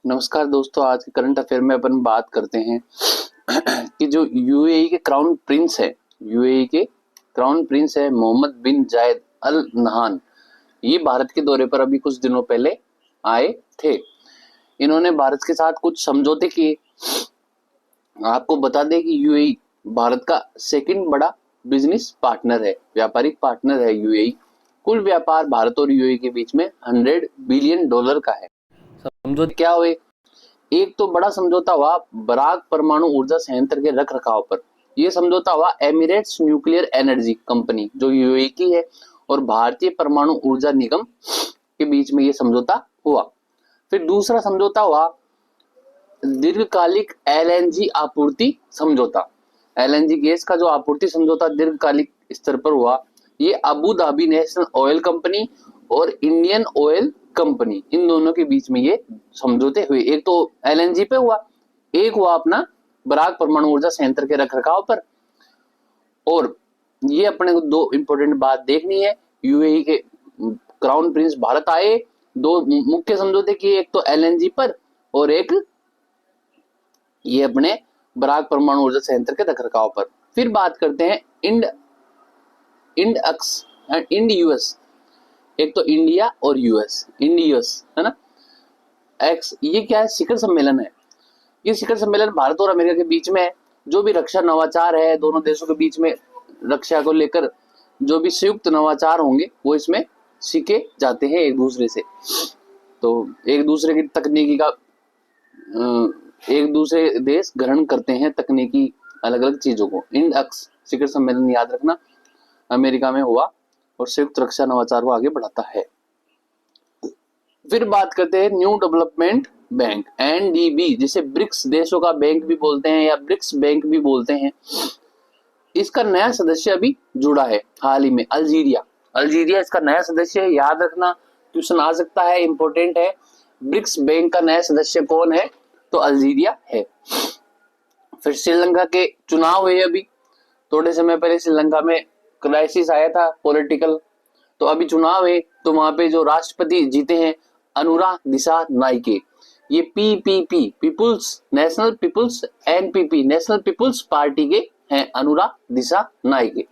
नमस्कार दोस्तों, आज के करंट अफेयर में अपन बात करते हैं कि जो यूएई के क्राउन प्रिंस है, यूएई के क्राउन प्रिंस है मोहम्मद बिन जायद अल नहान। ये भारत के दौरे पर अभी कुछ दिनों पहले आए थे। इन्होंने भारत के साथ कुछ समझौते किए। आपको बता दें कि यूएई भारत का सेकंड बड़ा बिजनेस पार्टनर है, व्यापारिक पार्टनर है यूएई। कुल व्यापार भारत और यूएई के बीच में $100 बिलियन का है। समझौते क्या हुए? एक तो बड़ा समझौता हुआ बराक परमाणु ऊर्जा संयंत्र के रख रखाव पर। यह समझौता हुआ एमिरेट्स न्यूक्लियर एनर्जी कंपनी जो यूएई की है और भारतीय परमाणु ऊर्जा निगम के बीच में यह समझौता हुआ। फिर दूसरा समझौता हुआ दीर्घकालिक एलएनजी आपूर्ति समझौता। एलएनजी गैस का जो आपूर्ति समझौता दीर्घकालिक स्तर पर हुआ, ये Abu Dhabi national oil company और इंडियन ऑयल कंपनी, इन दोनों के बीच में ये समझौते हुए। एक तो एलएनजी पे हुआ, एक हुआ अपना बराक परमाणु ऊर्जा संयंत्र के रखरखाव पर। और ये अपने को दो इंपॉर्टेंट बात देखनी है। यूएई के क्राउन प्रिंस भारत आए, दो मुख्य समझौते किए, एक तो एलएनजी पर और एक ये अपने बराक परमाणु ऊर्जा संयंत्र के रखरखाव पर। फिर बात करते हैं इंड अक्स एंड इंड यूएस। एक तो इंडिया और यूएस, इंड यूएस है ना, एक्स। ये क्या है? शिखर सम्मेलन है। ये शिखर सम्मेलन भारत और अमेरिका के बीच में है। जो भी रक्षा नवाचार है दोनों देशों के बीच में, रक्षा को लेकर जो भी संयुक्त नवाचार होंगे वो इसमें सीखे जाते हैं एक दूसरे से। तो एक दूसरे की तकनीकी का एक दूसरे देश ग्रहण करते हैं तकनीकी अलग अलग चीजों को। इंड अक्स शिखर सम्मेलन याद रखना, अमेरिका में हुआ और संयुक्त रक्षा नवाचार को आगे बढ़ाता है। फिर बात करते हैं न्यू डेवलपमेंट बैंक एनडीबी, जिसे ब्रिक्स देशों का बैंक भी बोलते हैं या ब्रिक्स बैंक भी बोलते हैं। इसका नया सदस्य अभी जुड़ा है हाल ही में, अल्जीरिया इसका नया सदस्य है। याद रखना, क्वेश्चन आ सकता है, इंपॉर्टेंट है। ब्रिक्स बैंक का नया सदस्य कौन है? तो अल्जीरिया है। फिर श्रीलंका के चुनाव हुए अभी थोड़े समय पहले। श्रीलंका में क्राइसिस आया था पॉलिटिकल, तो अभी चुनाव है। तो वहां पे जो राष्ट्रपति जीते हैं अनुरा दिशानायके। ये PPP people's national people's NPP national people's party के हैं अनुरा दिशानायके।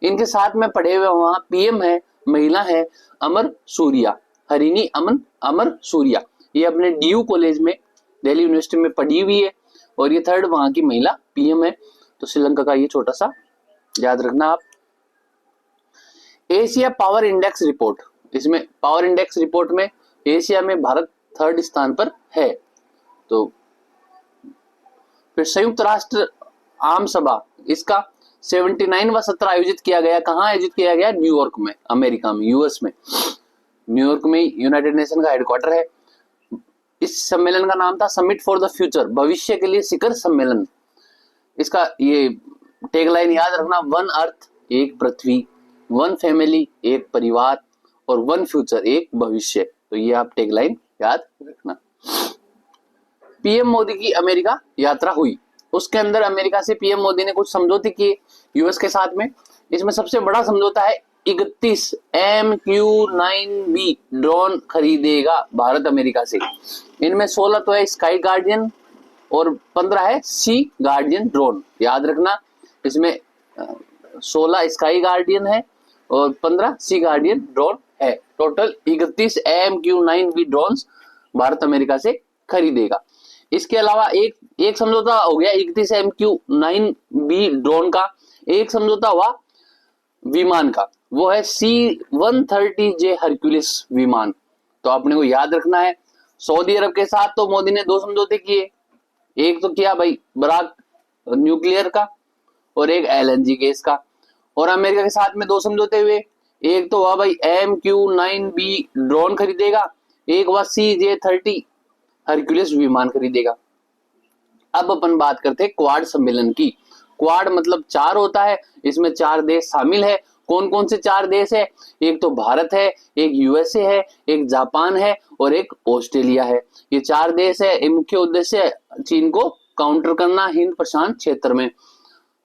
इनके साथ में पढ़े हुए वहां पीएम है, महिला है अमर सूर्या, हरिणी अमर सूर्या। ये अपने डीयू कॉलेज में दिल्ली यूनिवर्सिटी में पढ़ी हुई है और ये थर्ड वहां की महिला पीएम है। तो श्रीलंका का ये छोटा सा याद रखना आप। एशिया पावर इंडेक्स रिपोर्ट, इसमें पावर इंडेक्स रिपोर्ट में एशिया में भारत थर्ड स्थान पर है। तो फिर संयुक्त राष्ट्र आम सभा, इसका 79वां सत्र आयोजित किया गया। कहाँ आयोजित किया गया? न्यूयॉर्क में, अमेरिका में, यूएस में। न्यूयॉर्क में यूनाइटेड नेशन का हेडक्वार्टर है। इस सम्मेलन का नाम था समिट फॉर द फ्यूचर, भविष्य के लिए शिखर सम्मेलन। इसका ये टैगलाइन याद रखना, वन अर्थ एक पृथ्वी, वन फैमिली एक परिवार और वन फ्यूचर एक भविष्य। तो ये आप टैगलाइन याद रखना। पीएम मोदी की अमेरिका यात्रा हुई, उसके अंदर अमेरिका से पीएम मोदी ने कुछ समझौते किए यूएस के साथ में। इसमें सबसे बड़ा समझौता है 31 MQ-9B ड्रोन खरीदेगा भारत अमेरिका से। इनमें 16 तो है स्काई गार्डियन और 15 है सी गार्डियन ड्रोन। याद रखना, इसमें 16 स्काई गार्डियन है और 15 सी गार्डियन ड्रोन है। Total 31 MQ-9B drones Bharat America से खरीदेगा। इसके अलावा एक समझौता हो गया 31 MQ-9B ड्रोन का। एक समझौता हुआ विमान का, वो है C-130J हरक्यूलिस विमान। तो आपने को याद रखना है। सऊदी अरब के साथ तो मोदी ने दो समझौते किए, एक तो किया भाई बराक न्यूक्लियर का और एक एलएनजी गैस का। और अमेरिका के साथ में दो समझौते हुए, एक तो हुआ भाई MQ-9B ड्रोन खरीदेगा, एक हुआ CJ-30 हरक्यूलिस विमान खरीदेगा। अब अपन बात करते हैं क्वाड सम्मेलन की। क्वाड मतलब चार होता है, इसमें 4 देश शामिल है। कौन कौन से 4 देश है? एक तो भारत है, एक यूएसए है, एक जापान है और एक ऑस्ट्रेलिया है। ये 4 देश है। मुख्य उद्देश्य है चीन को काउंटर करना हिंद प्रशांत क्षेत्र में।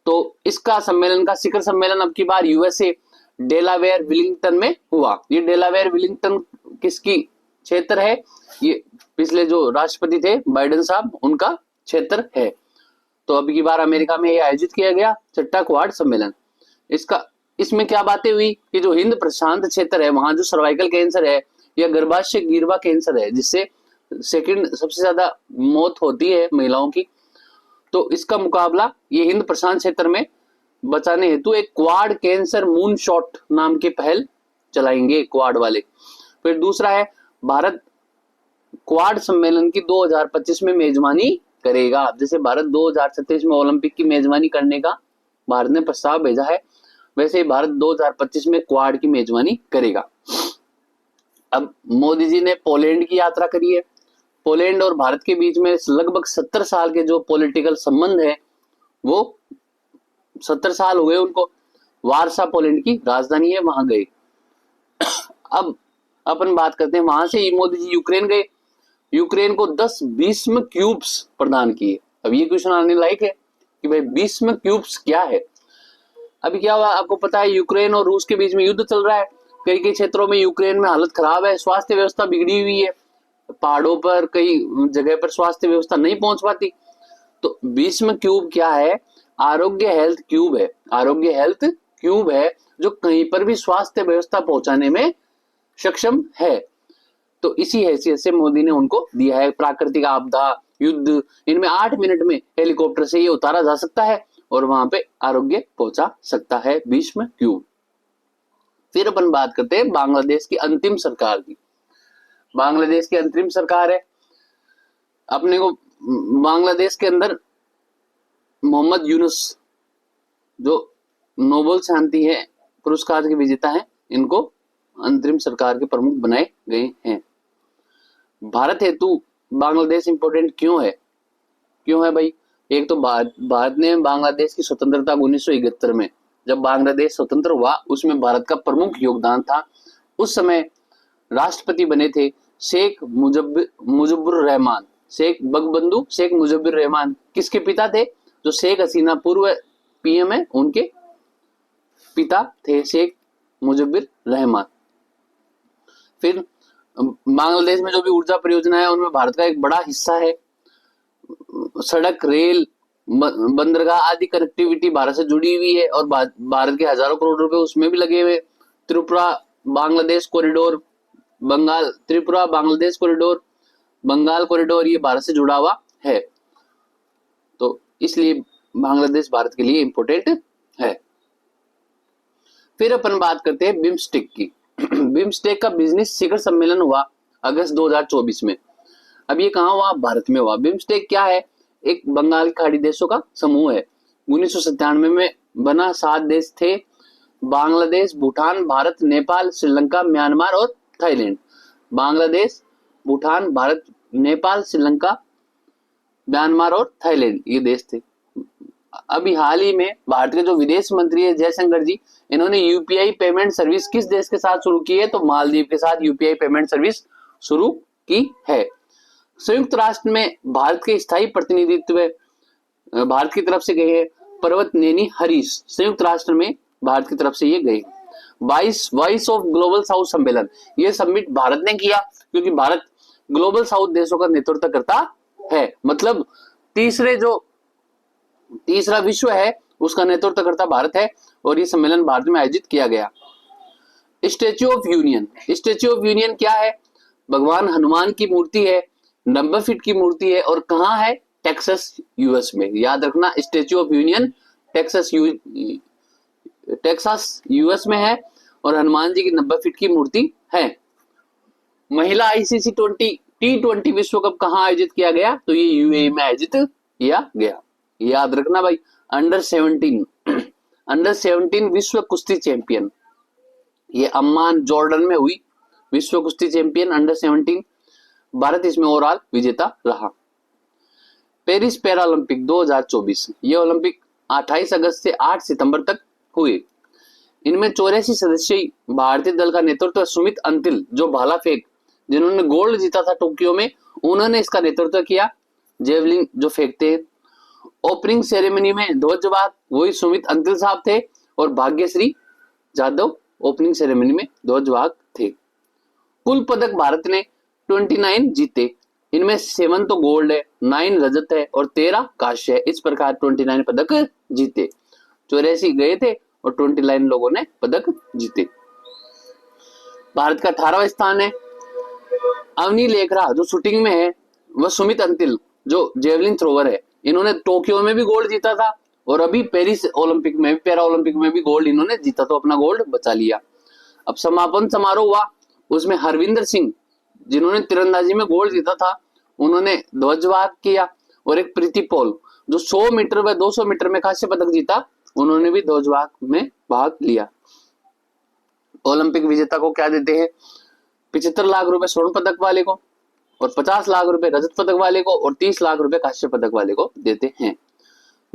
तो इसका सम्मेलन का शिखर सम्मेलन अब की बार यूएसए डेलावेयर विलिंगटन में हुआ। ये डेलावेयर विलिंगटन किसकी क्षेत्र है, ये पिछले जो राष्ट्रपति थे बाइडेन साहब उनका क्षेत्र है। तो अब की बार अमेरिका में ये आयोजित किया गया 6ठा क्वाड सम्मेलन। इसमें क्या बातें हुई कि जो हिंद प्रशांत क्षेत्र है वहां जो सर्वाइकल कैंसर है या गर्भाशय गिरवा कैंसर है, जिससे सेकंड सबसे ज्यादा मौत होती है महिलाओं की, तो इसका मुकाबला ये हिंद प्रशांत क्षेत्र में बचाने हेतु एक क्वाड कैंसर मून शॉट नाम की पहल चलाएंगे क्वाड वाले। फिर दूसरा है भारत क्वाड सम्मेलन की 2025 में मेजबानी करेगा। जैसे भारत 2036 में ओलंपिक की मेजबानी करने का भारत ने प्रस्ताव भेजा है, वैसे ही भारत 2025 में क्वाड की मेजबानी करेगा। अब मोदी जी ने पोलैंड की यात्रा करी है। पोलैंड और भारत के बीच में लगभग 70 साल के जो पॉलिटिकल संबंध है, वो 70 साल हो गए उनको। वारसा पोलैंड की राजधानी है, वहां गए। अब अपन बात करते हैं, वहां से मोदी जी यूक्रेन गए, यूक्रेन को 10 भीष्म क्यूब्स प्रदान किए। अब ये क्वेश्चन आने लायक है कि भाई भीष्म क्यूब्स क्या है। अभी क्या हुआ आपको पता है, यूक्रेन और रूस के बीच में युद्ध चल रहा है। कई कई क्षेत्रों में यूक्रेन में हालत खराब है, स्वास्थ्य व्यवस्था बिगड़ी हुई है, पहाड़ों पर कई जगह पर स्वास्थ्य व्यवस्था नहीं पहुंच पाती। तो भीष्म क्यूब क्या है, आरोग्य हेल्थ क्यूब है। आरोग्य हेल्थ क्यूब है जो कहीं पर भी स्वास्थ्य व्यवस्था पहुंचाने में सक्षम है। तो इसी हैसियत से मोदी ने उनको दिया है। प्राकृतिक आपदा, युद्ध, इनमें 8 मिनट में हेलीकॉप्टर से ये उतारा जा सकता है और वहां पे आरोग्य पहुंचा सकता है भीष्म क्यूब। फिर अपन बात करते हैं बांग्लादेश की अंतिम सरकार की। बांग्लादेश की अंतरिम सरकार है। अपने को बांग्लादेश के अंदर मोहम्मद यूनुस जो नोबेल शांति है पुरस्कार के विजेता हैं, इनको अंतरिम सरकार के प्रमुख बनाए गए हैं। भारत हेतु बांग्लादेश इंपोर्टेंट क्यों है भाई? एक तो भारत ने बांग्लादेश की स्वतंत्रता 1971 में जब बांग्लादेश स्वतंत्र हुआ उसमें भारत का प्रमुख योगदान था। उस समय राष्ट्रपति बने थे शेख मुजिबुर रहमान, शेख बंगबंधु शेख मुजिबुर रहमान। किसके पिता थे? जो शेख हसीना पूर्व पीएम है उनके पिता थे शेख मुजिबुर रहमान। फिर बांग्लादेश में जो भी ऊर्जा परियोजना है उनमें भारत का एक बड़ा हिस्सा है। सड़क, रेल, बंदरगाह आदि कनेक्टिविटी भारत से जुड़ी हुई है और भारत के हजारों करोड़ रुपए उसमें भी लगे हुए। Tripura Bangladesh corridor, Tripura Bangladesh corridor, Bengal corridor, ये भारत से जुड़ा हुआ है। तो इसलिए बांग्लादेश भारत के लिए इंपोर्टेंट है। फिर अपन बात करते हैं बिम्स्टेक की। बिम्स्टेक का बिजनेस शिखर सम्मेलन हुआ अगस्त 2024 में। अब ये कहाँ हुआ? भारत में हुआ। बिम्स्टेक क्या है? एक बंगाल की खाड़ी देशों का समूह है। 1997 में बना। 7 देश थे, बांग्लादेश, भूटान, भारत, नेपाल, श्रीलंका, म्यांमार और थाईलैंड। बांग्लादेश, भूटान, भारत, नेपाल, श्रीलंका, म्यांमार और थाईलैंड ये देश थे। अभी हाल ही में भारत के जो विदेश मंत्री है जयशंकर जी, इन्होंने यूपीआई पेमेंट सर्विस किस देश के साथ शुरू की है? तो मालदीव के साथ यूपीआई पेमेंट सर्विस शुरू की है। संयुक्त राष्ट्र में भारत के स्थायी प्रतिनिधित्व भारत की तरफ से गए हैं पर्वत नेनी हरीश, संयुक्त राष्ट्र में भारत की तरफ से ये गए। 22 वॉइस ऑफ ग्लोबल साउथ सम्मेलन, ये समिट भारत ने किया क्योंकि भारत ग्लोबल साउथ देशों का नेतृत्व करता है। मतलब तीसरा विश्व है उसका नेतृत्व करता भारत है और ये सम्मेलन भारत में आयोजित किया गया। Statue of union, statue of union क्या है? भगवान हनुमान की मूर्ति है, 90 फीट की मूर्ति है और कहाँ है? टेक्सास यूएस में। याद रखना, statue of union Texas US में है और हनुमान जी की 90 फीट की मूर्ति है। महिला आईसीसी T20 विश्व कप कहाँ आयोजित किया गया? तो ये यूएई में आयोजित किया गया। याद रखना भाई, अंडर 17 विश्व कुश्ती चैंपियन, ये अम्मान जॉर्डन में हुई विश्व कुश्ती चैंपियन अंडर 17। भारत इसमें ओवरऑल विजेता रहा। पेरिस पैरालंपिक 2024, ये ओलंपिक 28 अगस्त से 8 सितंबर तक हुए। इनमें 84 सदस्यीय भारतीय दल का नेतृत्व सुमित अंतिल, जो भाला फेंक, जिन्होंने गोल्ड जीता था टोक्यो में, उन्होंने इसका नेतृत्व किया। जेवलिन जो फेंकते हैं। ओपनिंग सेरेमनी में ध्वजवाहक वही सुमित अंतिल साहब थे और भाग्यश्री जाधव ओपनिंग सेरेमनी में ध्वजवाहक थे। कुल पदक भारत ने 29 जीते, इनमें 7 तो गोल्ड है, 9 रजत है और 13 कांस्य है। इस प्रकार 29 पदक जीते। 84 गए थे और 29 लोगों ने पदक जीते। भारत का 18वां स्थान है अवनी लेखरा जो शूटिंग में है, वह सुमित अंतिल जो जेवलिन थ्रोवर है, इन्होंने टोक्यो में भी गोल्ड जीता था और अभी पेरिस ओलंपिक में भी, पैरा ओलंपिक में भी गोल्ड इन्होंने जीता, तो अपना गोल्ड बचा लिया। अब समापन समारोह हुआ, उसमें हरविंदर सिंह जिन्होंने तीरंदाजी में गोल्ड जीता था, उन्होंने ध्वजवाहक किया, और एक प्रीति पॉल जो 100 मीटर व 200 मीटर में कांस्य पदक जीता, उन्होंने भी ध्वजवाहक में भाग लिया। ओलंपिक विजेता को क्या देते हैं? 75 लाख रुपए स्वर्ण पदक वाले को, और 50 लाख रुपए रजत पदक वाले को, और 30 लाख रुपए कांस्य पदक वाले को देते हैं।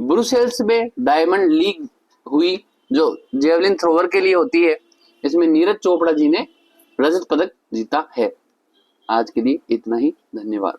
ब्रुसेल्स में डायमंड लीग हुई जो जेवलिन थ्रोवर के लिए होती है, इसमें नीरज चोपड़ा जी ने रजत पदक जीता है। आज के लिए इतना ही, धन्यवाद।